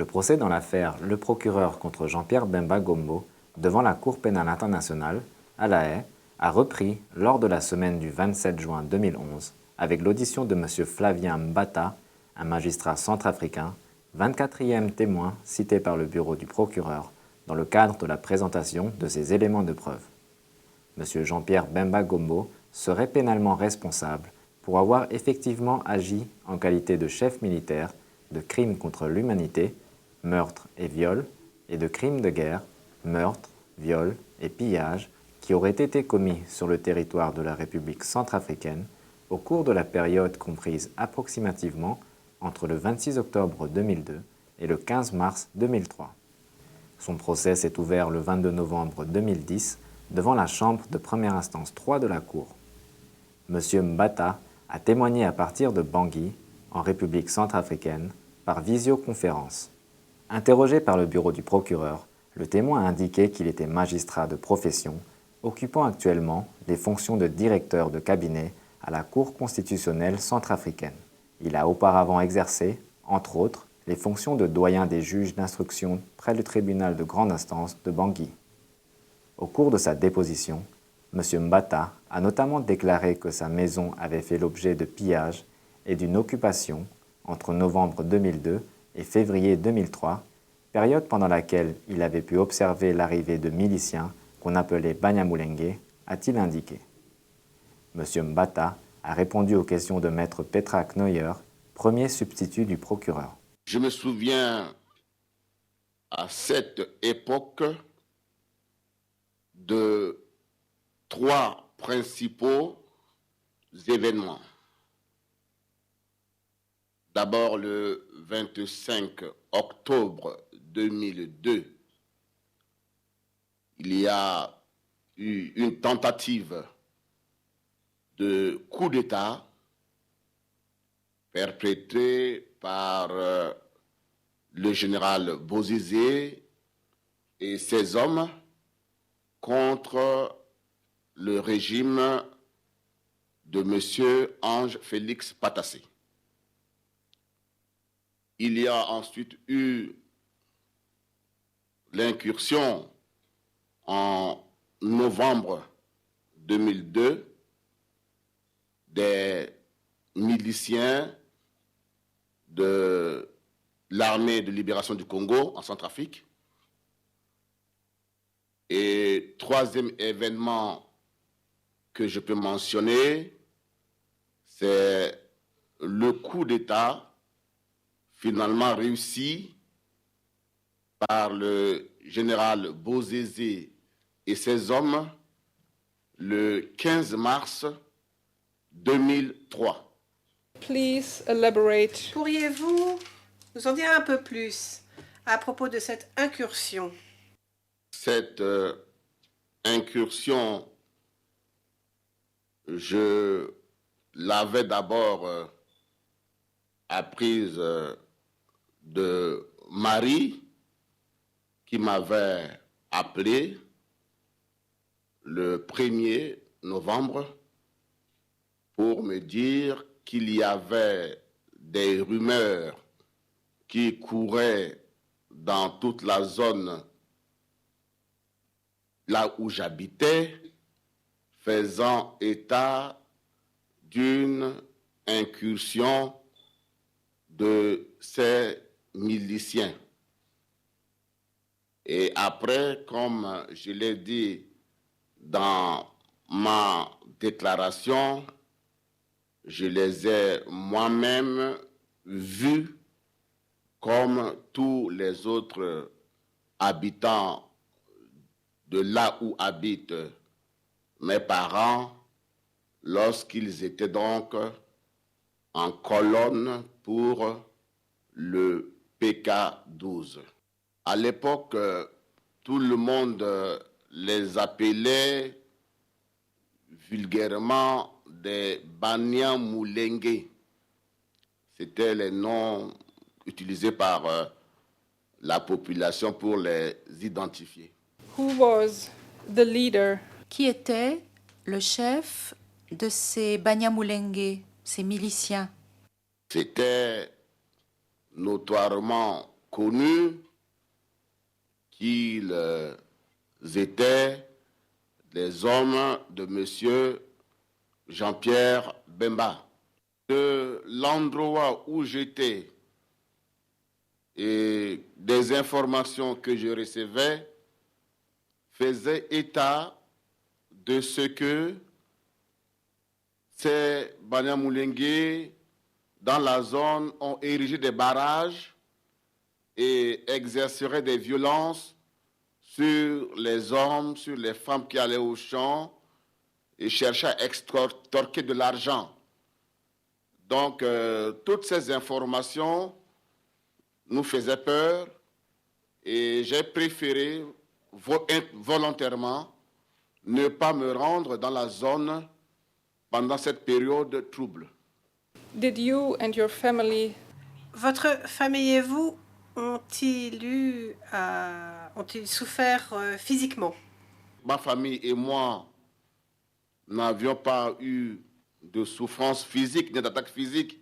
procès dans l'affaire Le procureur contre Jean-Pierre Bemba Gombo devant la Cour pénale internationale, à La Haye, a repris lors de la semaine du 27 juin 2011 avec l'audition de M. Flavien Mbata, un magistrat centrafricain, 24e témoin cité par le bureau du procureur dans le cadre de la présentation de ses éléments de preuve. M. Jean-Pierre Bemba Gombo serait pénalement responsable pour avoir effectivement agi en qualité de chef militaire de crimes contre l'humanité, meurtre et viol, et de crimes de guerre, meurtre, viol et pillage qui auraient été commis sur le territoire de la République centrafricaine au cours de la période comprise approximativement entre le 26 octobre 2002 et le 15 mars 2003. Son procès s'est ouvert le 22 novembre 2010 devant la chambre de première instance 3 de la Cour. M. Mbata a témoigné à partir de Bangui, en République centrafricaine, par visioconférence. Interrogé par le bureau du procureur, le témoin a indiqué qu'il était magistrat de profession, occupant actuellement les fonctions de directeur de cabinet à la Cour constitutionnelle centrafricaine. Il a auparavant exercé, entre autres, les fonctions de doyen des juges d'instruction près le tribunal de grande instance de Bangui. Au cours de sa déposition, M. Mbata a notamment déclaré que sa maison avait fait l'objet de pillages et d'une occupation entre novembre 2002 et février 2003, période pendant laquelle il avait pu observer l'arrivée de miliciens qu'on appelait Banyamulenge, a-t-il indiqué. M. Mbata a répondu aux questions de maître Petra Knoyer, premier substitut du procureur. Je me souviens à cette époque de 3 principaux événements. D'abord, le 25 octobre 2002, il y a eu une tentative de coup d'État perpétrée par le général Bozizé et ses hommes contre le régime de M. Ange Félix Patassé. Il y a ensuite eu l'incursion en novembre 2002 des miliciens de l'armée de libération du Congo en Centrafrique. Et troisième événement que je peux mentionner, c'est le coup d'État finalement réussi par le général Bozizé et ses hommes le 15 mars 2003. Please elaborate. Pourriez-vous nous en dire un peu plus à propos de cette incursion? Cette incursion, je l'avais d'abord apprise de Marie, qui m'avait appelé le 1er novembre pour me dire qu'il y avait des rumeurs qui couraient dans toute la zone là où j'habitais, faisant état d'une incursion de ces miliciens. Et après, comme je l'ai dit dans ma déclaration, je les ai moi-même vus comme tous les autres habitants de là où habitent mes parents lorsqu'ils étaient donc en colonne pour le PK12. À l'époque, tout le monde les appelait vulgairement des Banyamulenge. C'était les noms utilisés par la population pour les identifier. Who was the leader? Qui était le chef de ces Banyamulenge, ces miliciens? C'était notoirement connu qu'ils étaient les hommes de M. Jean-Pierre Bemba. De l'endroit où j'étais et des informations que je recevais faisaient état de ce que ces Banyamulenge dans la zone ont érigé des barrages et exerceraient des violences sur les hommes, sur les femmes qui allaient au champ et cherchaient à extorquer de l'argent. Donc, toutes ces informations nous faisaient peur et j'ai préféré volontairement ne pas me rendre dans la zone pendant cette période trouble. Did you and your family Votre famille et vous ont-ils souffert physiquement? Ma famille et moi n'avions pas eu de souffrance physique, ni d'attaque physique,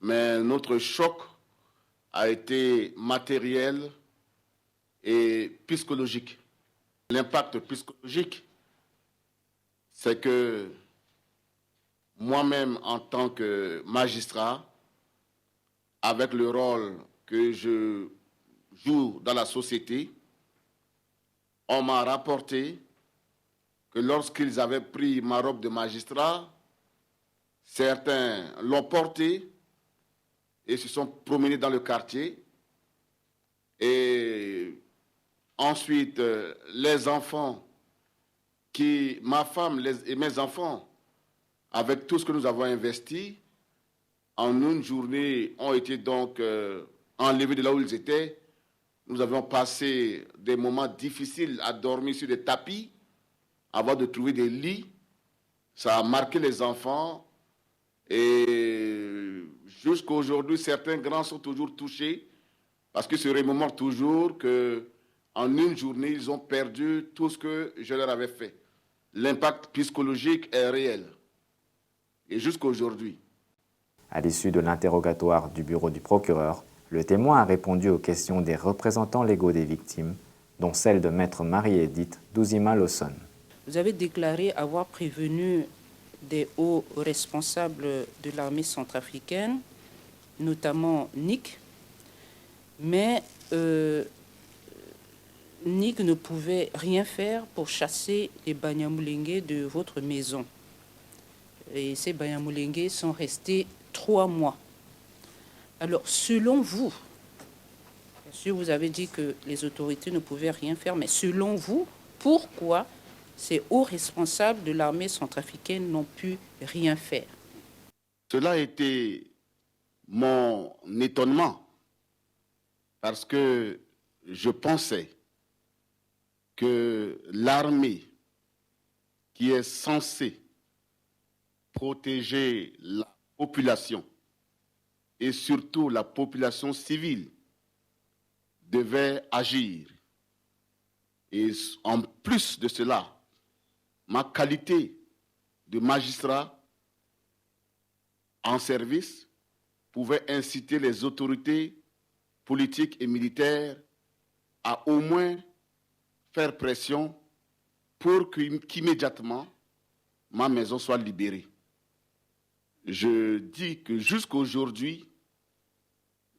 mais notre choc a été matériel et psychologique. L'impact psychologique, c'est que moi-même, en tant que magistrat, avec le rôle que je joue dans la société, on m'a rapporté que lorsqu'ils avaient pris ma robe de magistrat, certains l'ont portée et se sont promenés dans le quartier. Et ensuite, les enfants, ma femme et mes enfants, avec tout ce que nous avons investi, en une journée, ont été donc enlevés de là où ils étaient. Nous avions passé des moments difficiles à dormir sur des tapis avant de trouver des lits. Ça a marqué les enfants. Et jusqu'à aujourd'hui, certains grands sont toujours touchés parce qu'ils se remémorent toujours qu'en une journée, ils ont perdu tout ce que je leur avais fait. L'impact psychologique est réel. Et jusqu'à aujourd'hui. À l'issue de l'interrogatoire du bureau du procureur, le témoin a répondu aux questions des représentants légaux des victimes, dont celle de maître Marie-Édith Douzima Lawson. Vous avez déclaré avoir prévenu des hauts responsables de l'armée centrafricaine, notamment Nick, mais Nick ne pouvait rien faire pour chasser les Banyamulenge de votre maison. Et ces Banyamulenge sont restés 3 mois. Alors, selon vous, bien sûr, vous avez dit que les autorités ne pouvaient rien faire, mais selon vous, pourquoi ces hauts responsables de l'armée centrafricaine n'ont pu rien faire? Cela a été mon étonnement, parce que je pensais que l'armée qui est censée protéger la population et surtout la population civile devait agir. Et en plus de cela, ma qualité de magistrat en service pouvait inciter les autorités politiques et militaires à au moins faire pression pour qu'immédiatement ma maison soit libérée. Je dis que jusqu'à aujourd'hui,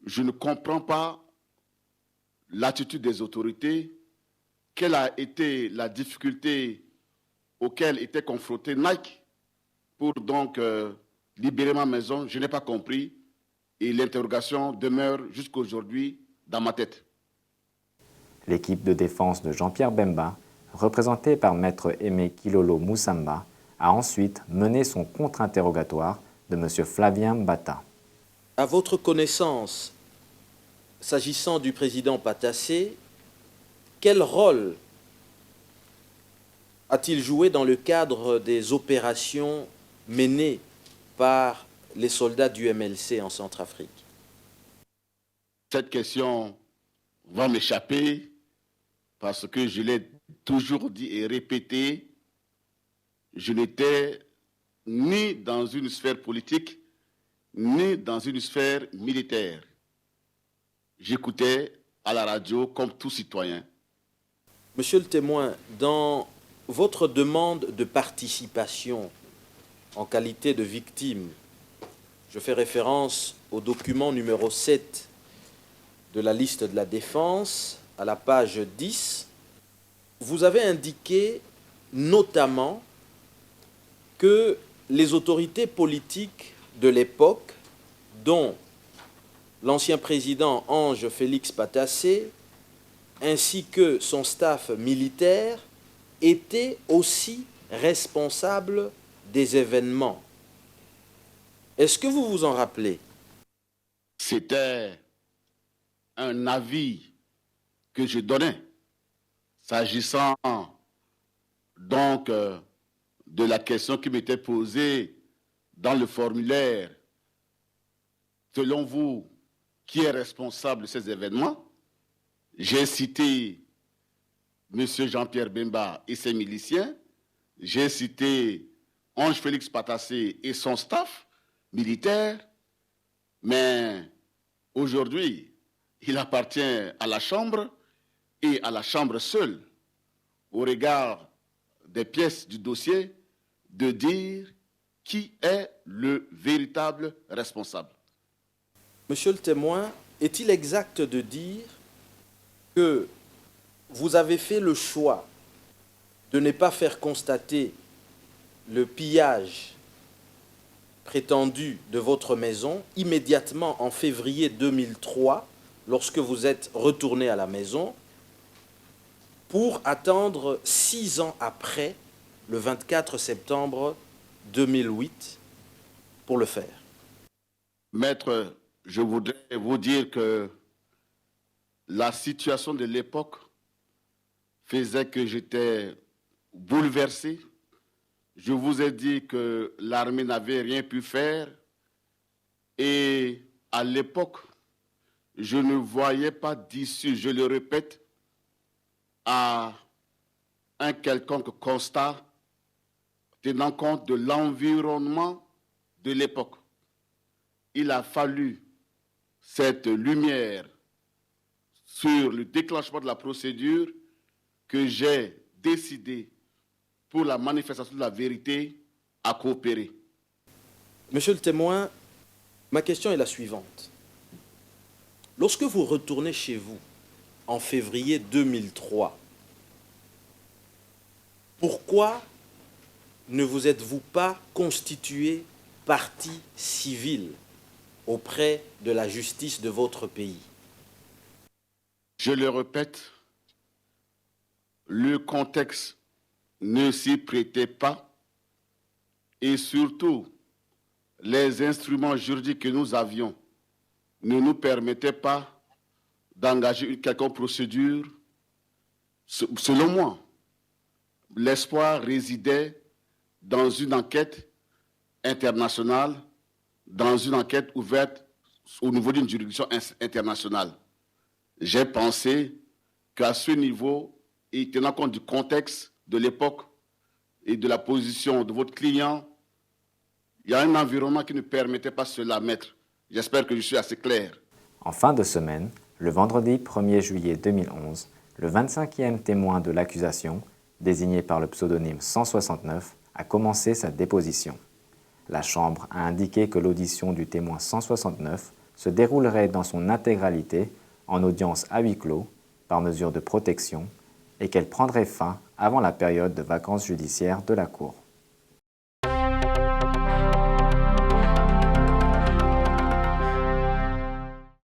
je ne comprends pas l'attitude des autorités. Quelle a été la difficulté auquel était confronté Nike pour donc libérer ma maison? Je n'ai pas compris et l'interrogation demeure jusqu'à aujourd'hui dans ma tête. L'équipe de défense de Jean-Pierre Bemba, représentée par maître Aimé Kilolo Moussamba, a ensuite mené son contre-interrogatoire de M. Flavien Mbata. À votre connaissance, s'agissant du président Patassé, quel rôle a-t-il joué dans le cadre des opérations menées par les soldats du MLC en Centrafrique? Cette question va m'échapper parce que je l'ai toujours dit et répété, je n'étais ni dans une sphère politique, ni dans une sphère militaire. j'écoutais à la radio comme tout citoyen. Monsieur le témoin, dans votre demande de participation en qualité de victime, je fais référence au document numéro 7 de la liste de la défense, à la page 10, vous avez indiqué notamment que les autorités politiques de l'époque, dont l'ancien président Ange Félix Patassé, ainsi que son staff militaire, étaient aussi responsables des événements. Est-ce que vous vous en rappelez? C'était un avis que je donnais, s'agissant donc de la question qui m'était posée dans le formulaire. Selon vous, qui est responsable de ces événements? J'ai cité M. Jean-Pierre Bemba et ses miliciens, j'ai cité Ange Félix Patassé et son staff militaire, mais aujourd'hui, il appartient à la Chambre et à la Chambre seule, au regard des pièces du dossier, de dire qui est le véritable responsable. Monsieur le témoin, est-il exact de dire que vous avez fait le choix de ne pas faire constater le pillage prétendu de votre maison immédiatement en février 2003, lorsque vous êtes retourné à la maison, pour attendre 6 ans après, le 24 septembre 2008, pour le faire? Maître, je voudrais vous dire que la situation de l'époque faisait que j'étais bouleversé. Je vous ai dit que l'armée n'avait rien pu faire et à l'époque, je ne voyais pas d'issue, je le répète, à un quelconque constat tenant compte de l'environnement de l'époque. Il a fallu cette lumière sur le déclenchement de la procédure que j'ai décidé, pour la manifestation de la vérité, à coopérer. Monsieur le témoin, ma question est la suivante. Lorsque vous retournez chez vous en février 2003, pourquoi ne vous êtes-vous pas constitué partie civile auprès de la justice de votre pays? Je le répète, le contexte ne s'y prêtait pas et surtout les instruments juridiques que nous avions ne nous permettaient pas d'engager une quelconque procédure. Selon moi, l'espoir résidait dans une enquête internationale, dans une enquête ouverte au niveau d'une juridiction internationale. J'ai pensé qu'à ce niveau, et tenant compte du contexte de l'époque et de la position de votre client, il y a un environnement qui ne permettait pas cela, maître. J'espère que je suis assez clair. En fin de semaine, le vendredi 1er juillet 2011, le 25e témoin de l'accusation, désigné par le pseudonyme 169, a commencé sa déposition. La Chambre a indiqué que l'audition du témoin 169 se déroulerait dans son intégralité en audience à huis clos, par mesure de protection, et qu'elle prendrait fin avant la période de vacances judiciaires de la Cour.